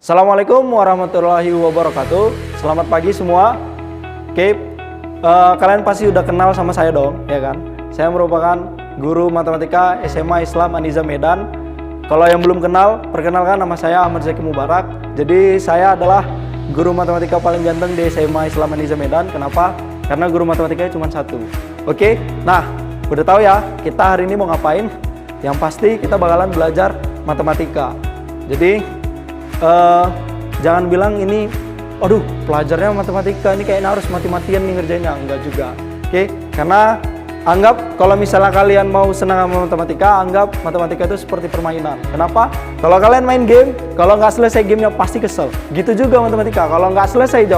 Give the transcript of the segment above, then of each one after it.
Assalamualaikum warahmatullahi wabarakatuh. Selamat pagi semua. Oke, kalian pasti udah kenal sama saya dong, ya kan? Saya merupakan guru matematika SMA Islam An-Nizam Medan. Kalau yang belum kenal, perkenalkan nama saya Ahmad Zaki Mubarak. Jadi saya adalah guru matematika paling ganteng di SMA Islam An-Nizam Medan. Kenapa? Karena guru matematikanya cuma satu. Oke, nah udah tahu ya kita hari ini mau ngapain? Yang pasti kita bakalan belajar matematika. Jadi jangan bilang ini, aduh pelajarnya matematika, ini kayaknya harus mati-matian nih ngerjainnya. Enggak juga. Oke, karena anggap kalau misalnya kalian mau senang sama matematika, anggap matematika itu seperti permainan. Kenapa? Kalau kalian main game, kalau nggak selesai gamenya pasti kesel. Gitu juga matematika, kalau nggak selesai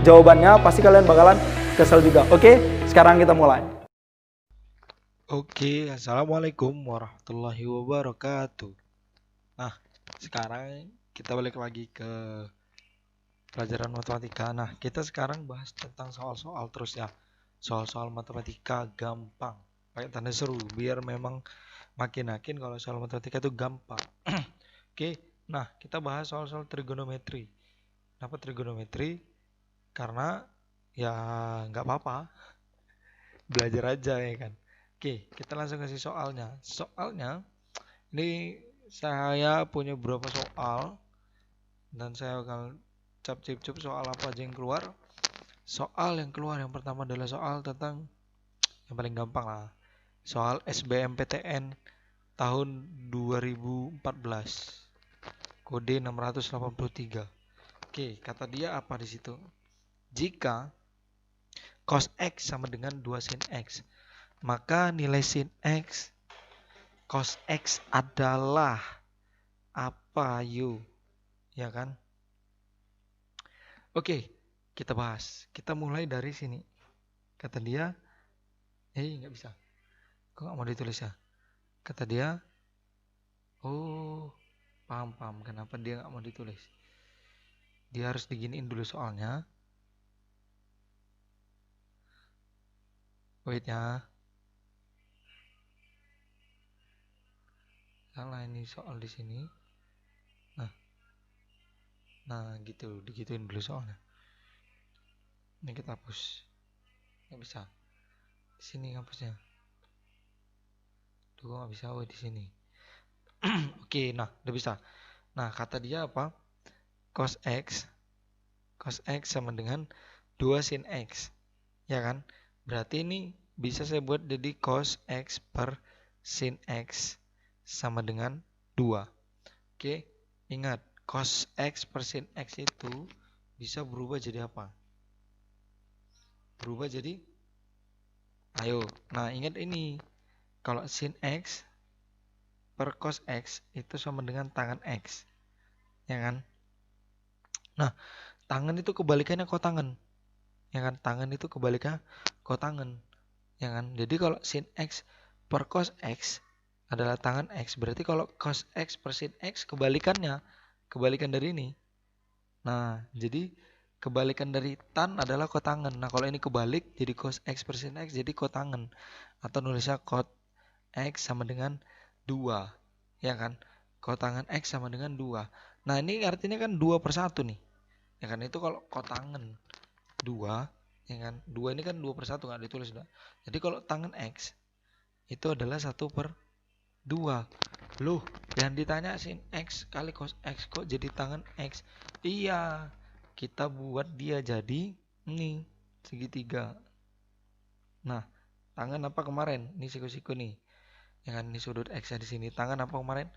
jawabannya pasti kalian bakalan kesel juga. Oke, sekarang kita mulai. Oke, assalamualaikum warahmatullahi wabarakatuh. Nah, sekarang kita balik lagi ke pelajaran matematika. Nah, kita sekarang bahas tentang soal-soal terus ya. Soal-soal matematika gampang. Pakai tanda seru, biar memang makin yakin kalau soal matematika itu gampang. Oke, nah kita bahas soal-soal trigonometri. Kenapa trigonometri? Karena ya nggak apa-apa, belajar aja ya kan. Oke, kita langsung kasih soalnya. Soalnya ini saya punya beberapa soal dan saya akan cap-cip-cup soal apa aja yang keluar. Soal yang keluar yang pertama adalah soal tentang yang paling gampang lah. Soal SBMPTN tahun 2014. Kode 683. Oke, kata dia apa di situ? Jika cos X sama dengan 2 sin X, maka nilai sin X cos X adalah apa yuk? Ya kan? Oke, kita bahas. Kita mulai dari sini. Kata dia, nggak bisa. Kok nggak mau ditulis ya? Kata dia, oh, paham. Kenapa dia nggak mau ditulis? Dia harus diginiin dulu soalnya. Wait ya. Salah ini soal di sini. Nah gitu, digituin dulu soalnya. Ini kita hapus. Nggak bisa. Di sini hapusnya. Tuh nggak bisa, di sini. Oke, nah udah bisa. Nah kata dia apa? Cos X sama dengan 2 sin X. Ya kan? Berarti ini bisa saya buat jadi cos X per sin X sama dengan 2. Oke, ingat cos X per sin X itu bisa berubah jadi apa? Berubah jadi, ayo, nah ingat ini, kalau sin X per cos X itu sama dengan tangan X. Ya kan? Nah, tangan itu kebalikannya kotangen. Ya kan? Tangan itu kebalikannya kotangen. Ya kan? Jadi kalau sin X per cos X adalah tangan X, berarti kalau cos X per sin X kebalikannya, kebalikan dari ini. Nah, jadi kebalikan dari tan adalah kotangen. Nah, kalau ini kebalik jadi cos X per sin X jadi kotangen. Atau nulisnya cot X sama dengan 2. Ya kan? Kotangen X sama dengan 2. Nah, ini artinya kan 2 per 1 nih. Ya kan? Itu kalau kotangen 2, ya kan? 2 ini kan 2 per 1 nggak ditulis udah. Jadi kalau tangen X itu adalah 1 per 2. Loh, yang ditanya sin X kali cos X kok jadi tangan X? Iya, kita buat dia jadi ini segitiga. Nah, tangan apa kemarin? Ini siku-siku nih. Ya kan, ini sudut X di sini. Tangan apa kemarin?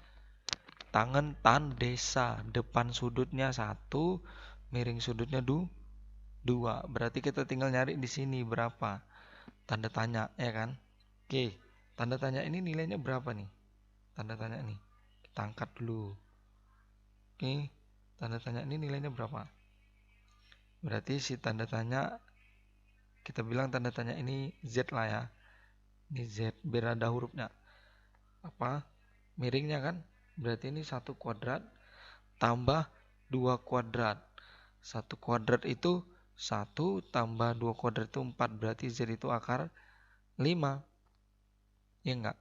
Tangan tan desa. Depan sudutnya 1, miring sudutnya 2. Berarti kita tinggal nyari di sini berapa? Tanda tanya, ya kan? Oke, tanda tanya ini nilainya berapa nih? Tanda tanya nih. Kita angkat dulu. Oke, tanda tanya ini nilainya berapa? Berarti si tanda tanya, kita bilang tanda tanya ini Z lah ya. Ini Z, biar ada hurufnya. Apa? Miringnya kan? Berarti ini 1 kuadrat tambah 2 kuadrat. 1 kuadrat itu 1 tambah 2 kuadrat itu 4. Berarti Z itu akar 5. Ya enggak?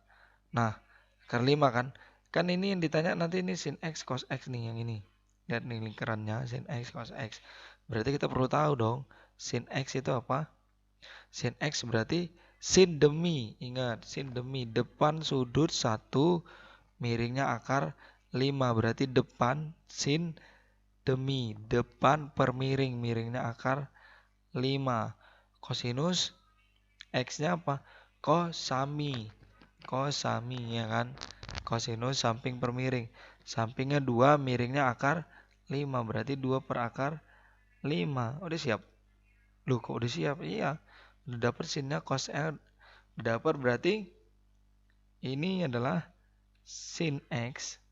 Nah, akar 5 kan? Kan ini yang ditanya nanti ini sin X cos X nih yang ini. Lihat nih lingkarannya, sin X, cos X. Berarti kita perlu tahu dong, sin X itu apa? Sin X berarti sin demi. Ingat, sin demi. Depan sudut 1, miringnya akar 5. Berarti depan sin demi. Depan per miring. Miringnya akar 5. Kosinus X-nya apa? Kosami. Kosami ya kan? Kosinus samping per miring. Sampingnya 2, miringnya akar 5. Berarti 2 per akar 5. Udah siap? Loh kok udah siap? Iya. Udah dapet sinnya cos L. Dapat berarti ini adalah sin X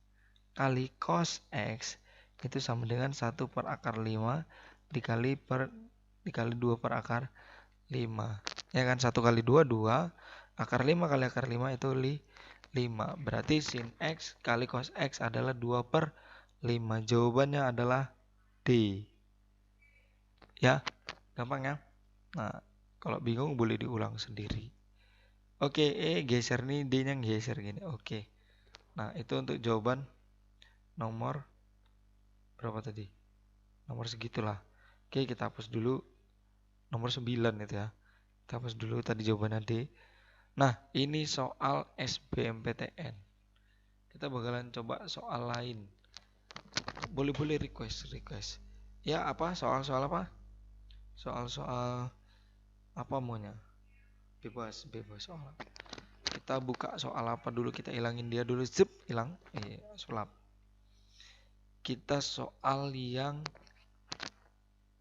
kali cos X itu sama dengan 1 per akar 5 dikali 2 per akar 5. Ya kan, 1 kali 2, 2. Akar 5 kali akar 5 itu 5. Berarti sin X kali cos X adalah 2 per 5. Jawabannya adalah D. Ya, gampang ya. Nah, kalau bingung boleh diulang sendiri. Oke, geser nih, D-nya geser gini. Oke. Nah, itu untuk jawaban nomor berapa tadi? Nomor segitulah. Oke, kita hapus dulu nomor 9 itu ya. Kita hapus dulu tadi jawabannya D. Nah, ini soal SBMPTN. Kita bakalan coba soal lain. Boleh-boleh request. Ya, apa? Soal-soal apa? Soal-soal apa maunya? Bebas soal. Kita buka soal apa dulu, kita hilangin dia dulu. Zip, hilang. Sulap. Kita soal yang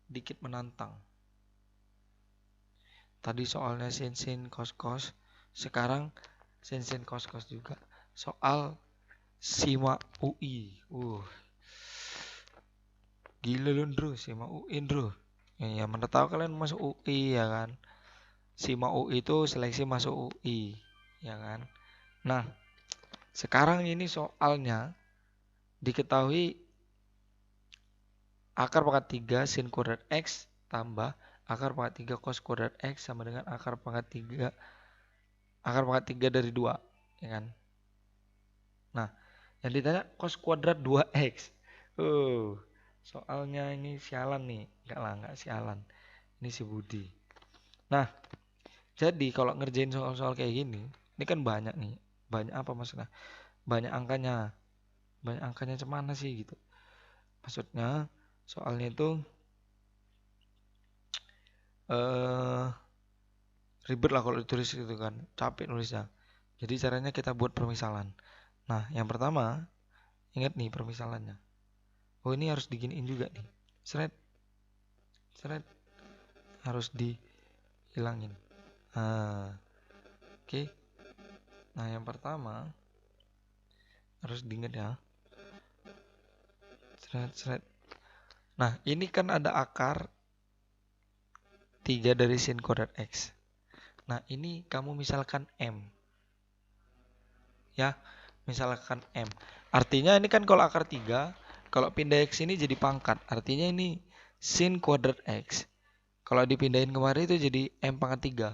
dikit menantang. Tadi soalnya sin cos. Sekarang sin cos juga. Soal SIMA UI. Gila lu Ndro, SIMA UI Ndro. Ya mana tahu kalian masuk UI ya kan. SIMA UI itu seleksi masuk UI ya kan. Nah, sekarang ini soalnya diketahui akar pangkat 3 sin kuadrat X tambah akar pangkat 3 cos kuadrat X sama dengan akar pangkat 3 dari 2 ya kan. Nah, yang ditanya cos kuadrat 2X. Soalnya ini sialan nih. Enggak sialan. Ini si Budi. Nah, jadi kalau ngerjain soal-soal kayak gini, ini kan banyak nih. Banyak apa maksudnya? Banyak angkanya. Banyak angkanya cemana sih gitu. Maksudnya soalnya itu ribet lah kalau ditulis gitu kan. Capek nulisnya. Jadi caranya kita buat permisalan. Nah, yang pertama, ingat nih permisalannya. Oh, ini harus diginiin juga nih. Seret harus dihilangin. Oke. Nah, yang pertama harus diingat ya. Seret. Nah, ini kan ada akar 3 dari sin kuadrat X. Nah, ini kamu misalkan M. Ya, misalkan M. Artinya ini kan kalau akar 3, kalau pindah X ini jadi pangkat. Artinya ini sin kuadrat X. Kalau dipindahin kemarin itu jadi M pangkat 3.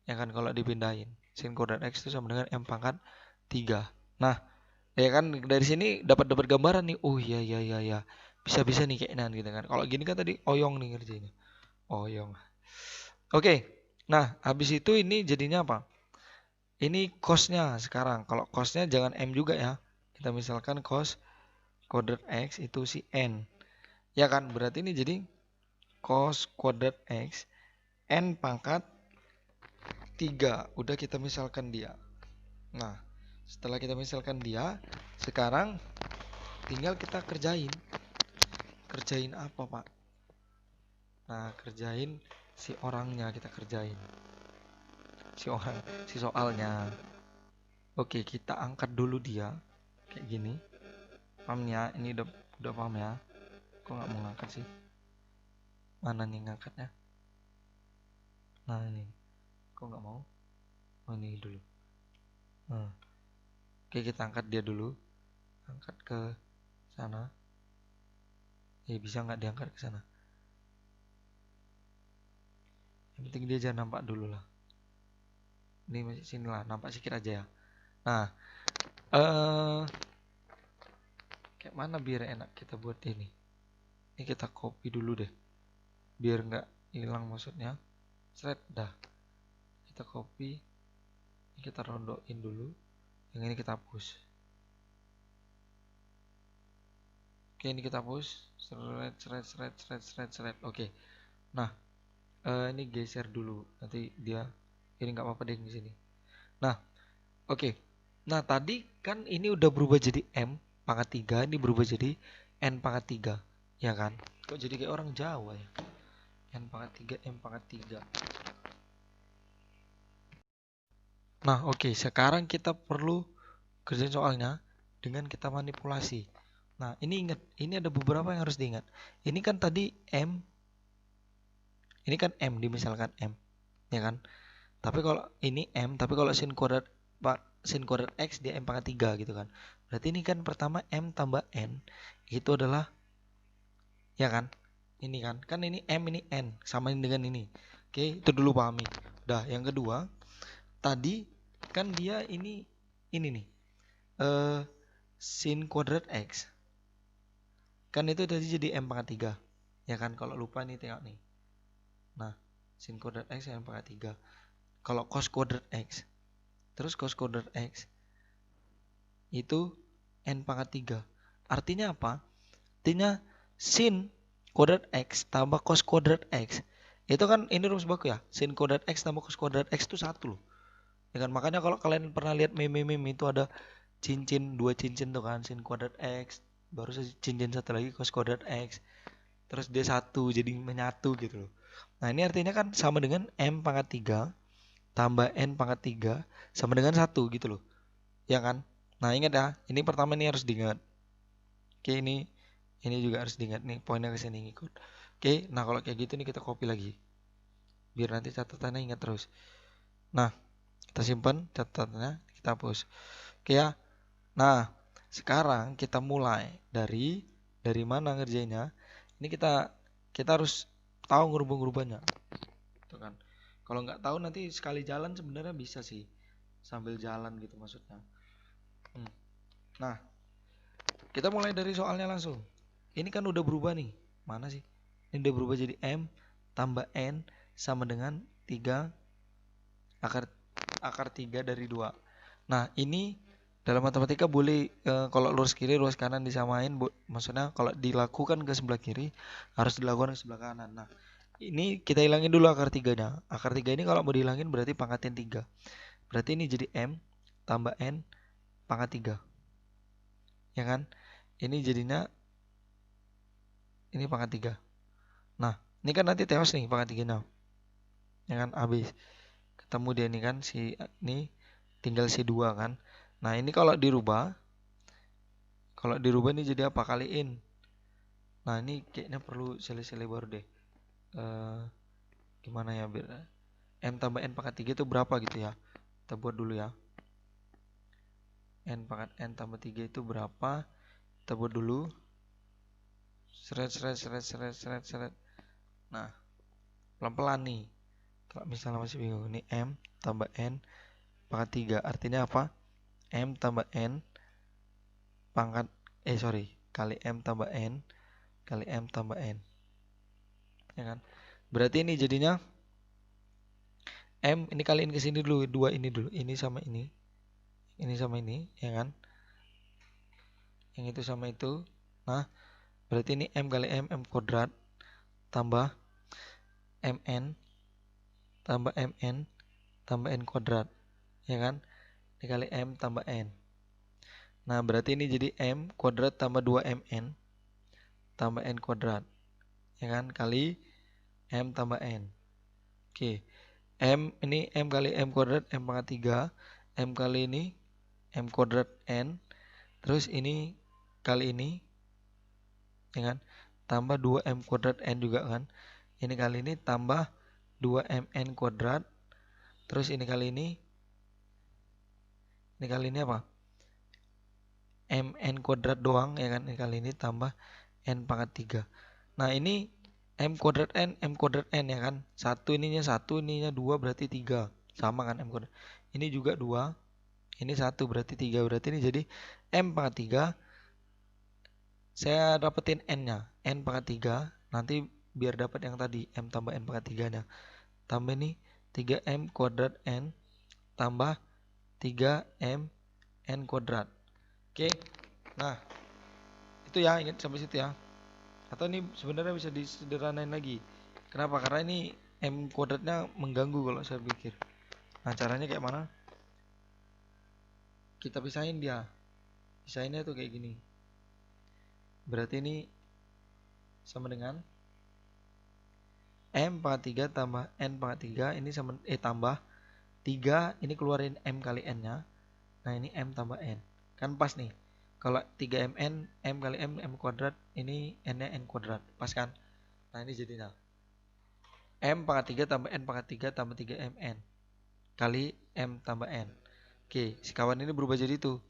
Ya kan kalau dipindahin. Sin kuadrat X itu sama dengan M pangkat 3. Nah, ya kan dari sini dapat gambaran nih. Oh iya. Bisa nih kayaknya gitu kan. Kalau gini kan tadi oyong nih ngerjainnya. Oyong. Oke. Nah, habis itu ini jadinya apa? Ini cosnya sekarang. Kalau cosnya jangan M juga ya. Kita misalkan cos kuadrat X itu si N. Ya kan, berarti ini jadi cos kuadrat X N pangkat 3. Udah kita misalkan dia. Nah, setelah kita misalkan dia, sekarang tinggal kita kerjain. Kerjain apa, Pak? Nah, kerjain si orangnya kita kerjain. Si soalnya. Oke, kita angkat dulu dia. Kayak gini. Paham ya? Ini udah paham ya? Kok nggak mau ngangkat sih? Mana nih ngangkatnya? Nah, ini. Kok nggak mau? Oh, ini dulu. Oke, kita angkat dia dulu. Angkat ke sana. Bisa nggak diangkat ke sana? Yang penting dia jangan nampak dulu lah. Ini masih sini lah, nampak sedikit aja ya. Nah, Kayak mana biar enak kita buat ini? Ini kita copy dulu deh, biar nggak hilang maksudnya. Thread dah. Kita copy, ini kita rondokin dulu. Yang ini kita hapus. Oke, ini kita hapus. Thread. Oke. Nah, ini geser dulu. Nanti dia ini nggak apa-apa deh di sini. Nah, oke. Nah, tadi kan ini udah berubah jadi M pangkat 3, ini berubah jadi N pangkat 3, ya kan? Kok jadi kayak orang Jawa ya? N pangkat 3, M pangkat 3. Nah, oke. Sekarang kita perlu kerjain soalnya dengan kita manipulasi. Nah, ini ingat, ini ada beberapa yang harus diingat. Ini kan tadi M, ini kan M, dimisalkan M, ya kan? Tapi kalau ini M, tapi kalau sin kuadrat X dia M pangkat 3 gitu kan. Berarti ini kan pertama M tambah N itu adalah, ya kan? Ini kan, kan ini M ini N samain dengan ini. Oke, itu dulu pahami. Udah, yang kedua, tadi kan dia ini nih. Sin kuadrat X. Kan itu tadi jadi M pangkat 3. Ya kan, kalau lupa nih tengok nih. Nah, sin kuadrat X M pangkat 3. Kalau cos kuadrat X, terus cos kuadrat X itu N pangkat 3. Artinya apa? Artinya sin kuadrat X tambah cos kuadrat X. Itu kan ini rumus baku ya. Sin kuadrat X tambah cos kuadrat X itu 1 loh. Ya kan, makanya kalau kalian pernah lihat meme-meme itu ada cincin, 2 cincin tuh kan, sin kuadrat X, baru cincin satu lagi cos kuadrat X. Terus dia 1 jadi menyatu gitu loh. Nah, ini artinya kan sama dengan M pangkat 3 tambah N pangkat 3 sama dengan 1 gitu loh. Ya kan? Nah, ingat ya, ini pertama ini harus diingat. Oke, ini juga harus diingat nih, poinnya ke sini ngikut. Oke, nah kalau kayak gitu nih kita copy lagi. Biar nanti catatannya ingat terus. Nah, kita simpan catatannya, kita hapus. Oke ya. Nah, sekarang kita mulai dari mana ngerjainnya. Ini kita harus tahu ngerubah-ngerubahnya. Tuh kan. Kalau nggak tahu nanti sekali jalan sebenarnya bisa sih. Sambil jalan gitu maksudnya. Nah, kita mulai dari soalnya langsung. Ini kan udah berubah nih. Mana sih? Ini udah berubah jadi M tambah N sama dengan 3 akar 3 dari 2. Nah, ini dalam matematika boleh kalau lurus kiri, lurus kanan disamain. Maksudnya kalau dilakukan ke sebelah kiri, harus dilakukan ke sebelah kanan. Nah, ini kita hilangin dulu akar 3-nya. Akar 3 ini kalau mau dihilangin berarti pangkatin 3. Berarti ini jadi M tambah N pangkat 3. Ya kan? Ini jadinya ini pangkat 3. Nah, ini kan nanti teos nih pangkat 3-nya. Ya kan? Habis. Ketemu dia nih kan, ini tinggal si 2 kan. Nah, ini kalau dirubah ini jadi apa? Kaliin. Nah, ini kayaknya perlu sele-sele baru deh. Gimana ya biar M tambah N pangkat 3 itu berapa gitu ya. Kita buat dulu ya. N pangkat N tambah 3 itu berapa? Kita buat dulu. Seret. Nah, pelan-pelan nih. Kalau misalnya masih bingung, ini M tambah N pangkat 3. Artinya apa? M tambah N kali M tambah N kali M tambah N. Ya kan? Berarti ini jadinya M ini kaliin ke sini dulu, 2 ini dulu. Ini sama ini. Ini sama ini, ya kan? Yang itu sama itu. Nah, berarti ini M kali M kuadrat tambah MN tambah MN tambah N kuadrat. Ya kan? Ini kali M tambah N. Nah, berarti ini jadi M kuadrat tambah 2MN tambah N kuadrat. Ya kan? Kali M tambah N. Oke. M ini M kali M kuadrat M pangkat 3. M kali ini M kuadrat N. Terus ini kali ini. Ya kan? Tambah 2M kuadrat N juga kan. Ini kali ini tambah 2MN kuadrat. Terus ini kali ini. Ini kali ini apa? MN kuadrat doang ya kan. Ini kali ini tambah N pangkat 3. Nah, ini M kuadrat N ya kan. 1 ininya 2 berarti 3. Sama kan M kuadrat. Ini juga 2. Ini 1 berarti 3. Berarti ini jadi M pangkat 3 saya dapetin n-nya, n pangkat 3, nanti biar dapat yang tadi m tambah n pangkat 3-nya. Tambah ini 3m kuadrat n tambah 3m n kuadrat. Oke. Nah, itu ya, ingat sampai situ ya. Atau ini sebenarnya bisa disederhanain lagi. Kenapa? Karena ini m kuadratnya mengganggu kalau saya pikir. Nah, caranya kayak mana? Kita pisahin dia. Pisahinnya tuh kayak gini. Berarti ini sama dengan m pangkat 3 tambah n pangkat 3 ini sama tambah 3 ini keluarin m kali n-nya. Nah, ini m tambah n. Kan pas nih. Kalau 3mn m kali m kuadrat, ini n-nya n kuadrat. Pas kan? Nah, ini jadinya m pangkat 3 tambah n pangkat 3 tambah 3mn kali m tambah n. Oke, si kawan ini berubah jadi itu.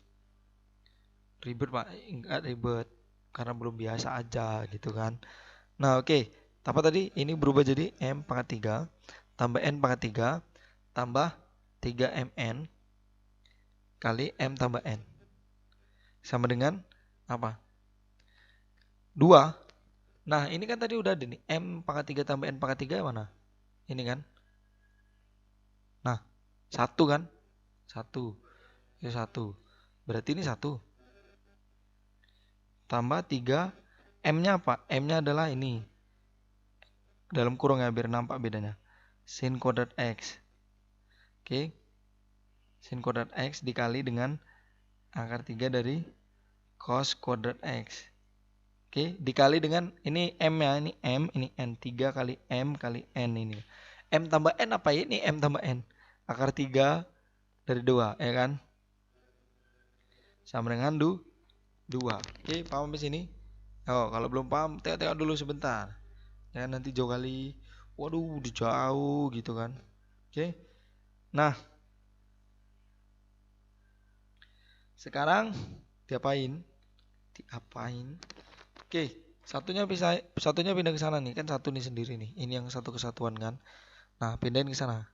Ribet Pak, enggak ribet. Karena belum biasa aja gitu kan. Nah, oke. Apa tadi? Ini berubah jadi m pangkat 3 tambah n pangkat 3 tambah 3mn kali m tambah n. Sama dengan apa? 2. Nah, ini kan tadi udah ada nih. M pangkat 3 tambah N pangkat 3 mana? Ini kan? Nah, 1 kan? 1. Ya 1. Berarti ini 1. Tambah 3. M-nya apa? M-nya adalah ini. Dalam kurung ya, biar nampak bedanya. Sin kuadrat X. Oke. Sin kuadrat X dikali dengan akar 3 dari cos kuadrat X. Oke, dikali dengan ini M ya, ini M, ini N. 3 kali M kali N ini. M tambah N apa ya? Ini M tambah N. Akar 3 dari 2, ya kan? Sama dengan 2. Oke, paham sampai sini? Oh, kalau belum paham, tengok-tengok dulu sebentar. Jangan nanti jauh kali. Waduh, udah jauh gitu kan. Oke. Nah, sekarang diapain? Oke, satunya pindah ke sana nih, kan satu nih sendiri nih. Ini yang satu kesatuan kan. Nah, pindahin ke sana.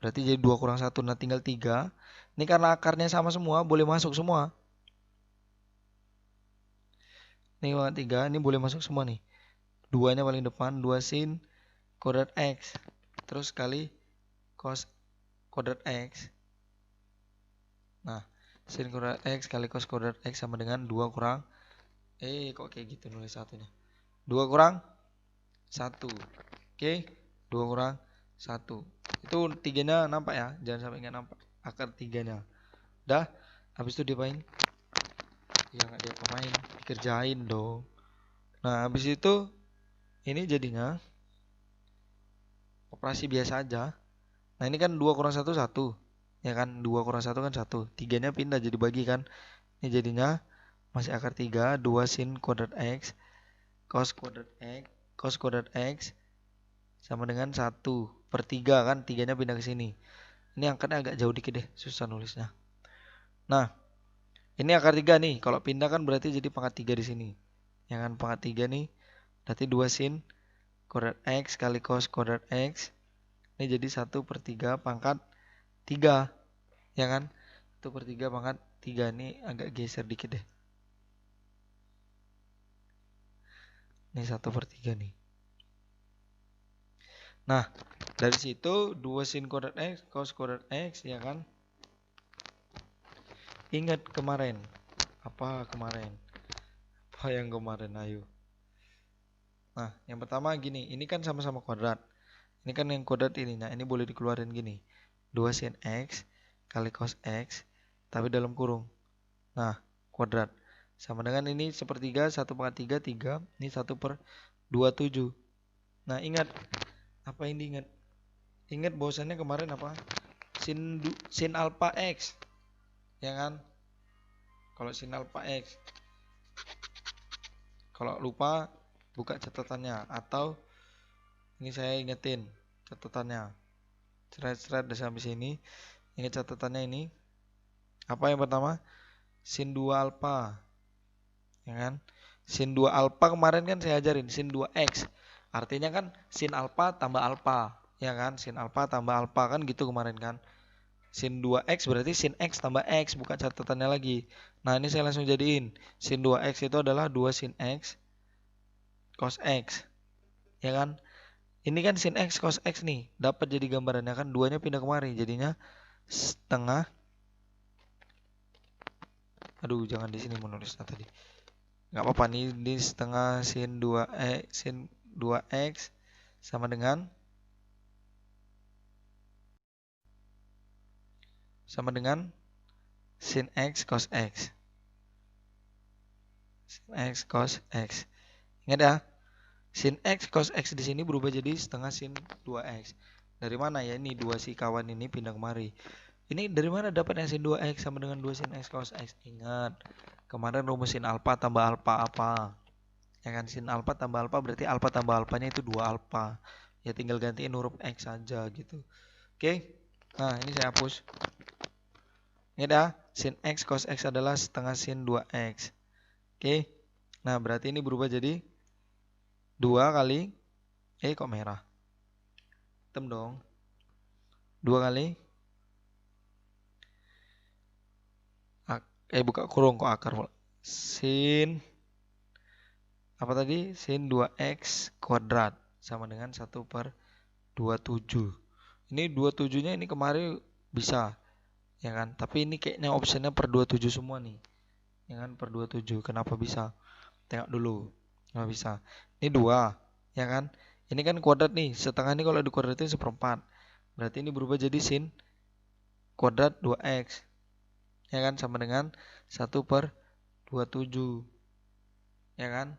Berarti jadi 2 kurang 1, nah tinggal 3. Ini karena akarnya sama semua, boleh masuk semua. Ini 3, ini boleh masuk semua nih. 2-nya paling depan, 2 sin kuadrat X. Terus kali cos kuadrat X. Nah, sin kuadrat X kali cos kuadrat X sama dengan 2 kurang. Kok kayak gitu nulis satunya. 2 kurang 1. Oke, 2 kurang 1. Itu 3-nya nampak ya, jangan sampai nggak nampak akar 3-nya. Dah, habis itu diapain? Ya nggak diapa-apain, dikerjain dong. Nah, habis itu ini jadinya operasi biasa aja. Nah, ini kan 2 kurang 1, 1. Ya kan, 2 kurang 1 kan 1. 3-nya pindah jadi bagi kan. Ini jadinya masih akar 3, 2 sin kuadrat X cos kuadrat X sama dengan 1/3 kan, 3-nya pindah ke sini. Ini angkatnya agak jauh dikit deh, susah nulisnya. Nah, ini akar 3 nih, kalau pindah kan berarti jadi pangkat 3 di sini. Ya kan, pangkat 3 nih, berarti 2 sin kuadrat X kali cos kuadrat X. Ini jadi 1/3 pangkat 3. Ya kan, 1/3 pangkat 3, ini agak geser dikit deh. Ini 1/3 nih. Nah, dari situ 2 sin kuadrat X cos kuadrat X, ya kan. Ingat kemarin. Apa kemarin? Apa yang kemarin? Ayo. Nah, yang pertama gini, ini kan sama-sama kuadrat. Ini kan yang kuadrat ini. Nah, ini boleh dikeluarin gini. 2 sin X kali cos X, tapi dalam kurung. Nah, kuadrat. Sama dengan ini 1/3, 1/3, 3. Ini 1/27. Nah, ingat. Apa yang diingat? Ingat bahwasannya kemarin apa? Sin alpha X. Ya kan? Kalau sin alpha X. Kalau lupa, buka catatannya. Atau ini saya ingetin catatannya. Seret-seret udah sampai sini. Ingat catatannya ini. Apa yang pertama? Sin 2 alpha. Ya kan? Sin 2 alpha kemarin kan saya ajarin. Sin 2x. Artinya kan sin alpha tambah alpha. Ya kan? Sin alpha tambah alpha kan gitu kemarin kan. Sin 2x berarti sin x tambah x, buka catatannya lagi. Nah, ini saya langsung jadiin. Sin 2x itu adalah 2 sin x cos x. Ya kan? Ini kan sin x cos x nih. Dapat jadi gambarannya kan, 2-nya pindah kemari. Jadinya setengah. Aduh, jangan di sini menulisnya tadi. Nggak apa-apa nih, di setengah sin 2x sama dengan sin x cos x. Sin x cos x. Ingat ya, sin x cos x di sini berubah jadi setengah sin 2x. Dari mana ya? Ini dua si kawan ini pindah kemari. Ini dari mana dapatnya sin 2x sama dengan 2 sin x cos x? Ingat, kemarin rumus sin alfa tambah alfa apa? Ya kan, sin alfa tambah alfa berarti alfa tambah alfanya itu 2 alfa. Ya tinggal gantiin huruf x saja gitu. Oke. Nah, ini saya hapus. Ingat ya, sin x cos x adalah setengah sin 2x. Oke. Nah, berarti ini berubah jadi 2 kali kok merah? Hitam dong. 2 kali buka kurung kok akar pula. Sin apa tadi? Sin 2x kuadrat sama dengan 1/27. Ini 27-nya ini kemarin bisa, ya kan? Tapi ini kayaknya optionnya per 27 semua nih. Ya kan, per 27. Kenapa bisa? Tengok dulu. Kenapa bisa? Ini 2, ya kan? Ini kan kuadrat nih. Setengah ini kalau dikuadratin 1/4. Berarti ini berubah jadi sin kuadrat 2x. Ya kan, sama dengan 1/27. Ya kan?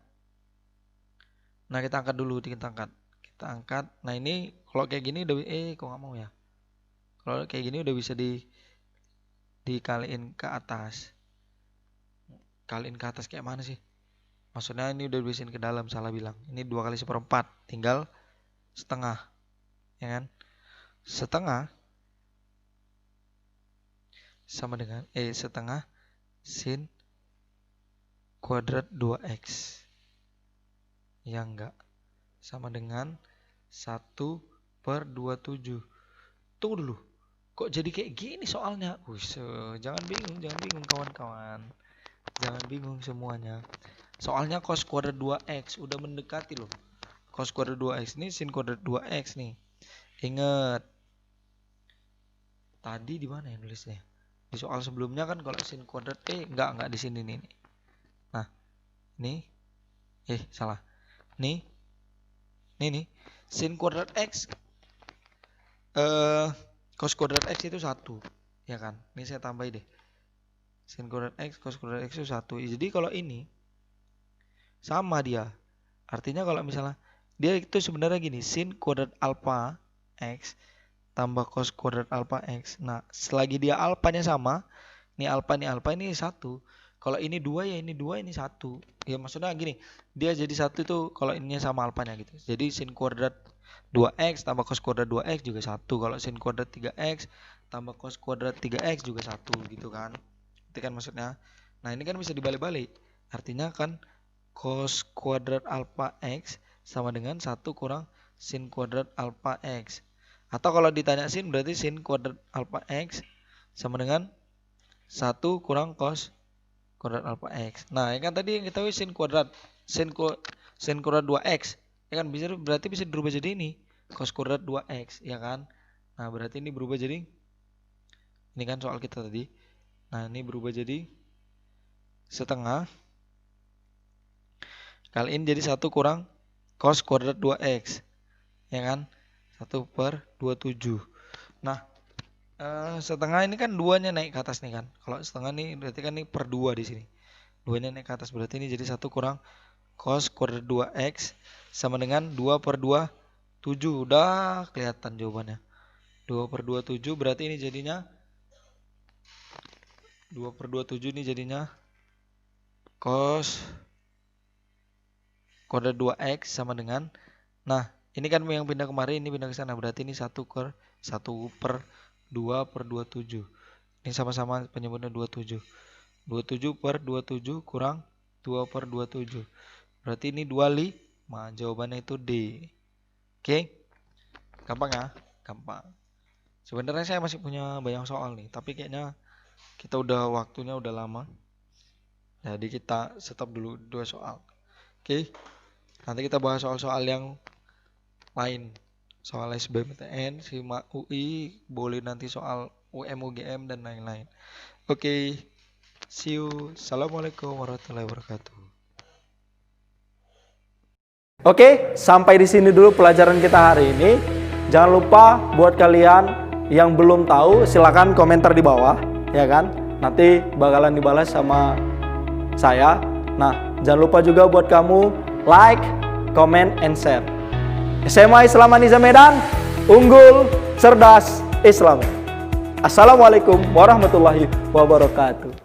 Nah, kita angkat dulu, kita angkat. Nah, ini kalau kayak gini udah kok nggak mau ya? Kalau kayak gini udah bisa dikaliin ke atas. Kaliin ke atas kayak mana sih? Maksudnya ini udah dibisin ke dalam, salah bilang. Ini 2 kali 1/4, tinggal setengah. Ya kan? Setengah sama dengan setengah sin kuadrat 2x. Ya enggak. Sama dengan 1/27. Tunggu dulu. Kok jadi kayak gini soalnya? Jangan bingung kawan-kawan. Jangan bingung semuanya. Soalnya cos kuadrat 2x udah mendekati loh. Cos kuadrat 2x ini sin kuadrat 2x nih. Ingat. Tadi di mana ya nulisnya? Di soal sebelumnya kan kalau sin kuadrat enggak di sini nih. Nah, ini salah. Nih sin kuadrat x cos kuadrat x itu 1, ya kan? Ini saya tambahin deh. Sin kuadrat x cos kuadrat x itu 1. Jadi kalau ini sama dia. Artinya kalau misalnya dia itu sebenarnya gini, sin kuadrat alfa x tambah cos kuadrat alfa x. Nah, selagi dia alfanya sama, ini alfa ini 1. Kalau ini 2 ya ini 2, ini 1. Ya maksudnya gini, dia jadi 1 itu kalau ininya sama alfanya gitu. Jadi sin kuadrat 2x tambah cos kuadrat 2x juga 1. Kalau sin kuadrat 3x tambah cos kuadrat 3x juga 1 gitu kan. Itu kan maksudnya. Nah, ini kan bisa dibalik-balik. Artinya kan cos kuadrat alfa x sama dengan 1 kurang sin kuadrat alfa x. Atau kalau ditanya sin berarti sin kuadrat alfa x sama dengan 1 kurang cos kuadrat alfa x. Nah, ya kan tadi yang kita tahu sin kuadrat 2x. Ya kan berarti bisa dirubah jadi ini cos kuadrat 2x, ya kan? Nah, berarti ini berubah jadi ini kan soal kita tadi. Nah, ini berubah jadi setengah kaliin jadi 1 kurang cos kuadrat 2x. Ya kan? 1/27. Nah, setengah ini kan 2-nya naik ke atas nih kan. Kalau setengah nih berarti kan ini per 2 di sini. 2-nya naik ke atas berarti ini jadi 1 kurang cos kuadrat 2x sama dengan 2/27. Udah kelihatan jawabannya. 2/27 berarti ini jadinya 2/27 ini jadinya cos kuadrat 2x sama dengan, nah ini kan yang pindah kemarin, ini pindah ke sana, berarti ini 1/2/27. Ini sama-sama penyebutnya 27. 27/27 kurang 2/27. Berarti ini 25. Jawabannya itu D. Oke? Gampang ya? Gampang. Sebenarnya saya masih punya banyak soal nih, tapi kayaknya kita udah waktunya udah lama. Jadi kita stop dulu 2 soal. Oke. Nanti kita bahas soal-soal yang lain. Soal SBMPTN, SIMA UI, boleh nanti soal UM UGM dan lain-lain. Oke. See you. Assalamualaikum warahmatullahi wabarakatuh. Oke, sampai di sini dulu pelajaran kita hari ini. Jangan lupa buat kalian yang belum tahu silakan komentar di bawah, ya kan? Nanti bakalan dibalas sama saya. Nah, jangan lupa juga buat kamu like, comment, and share. SMA Islam An-Nizam Medan, unggul, cerdas, Islam. Assalamualaikum warahmatullahi wabarakatuh.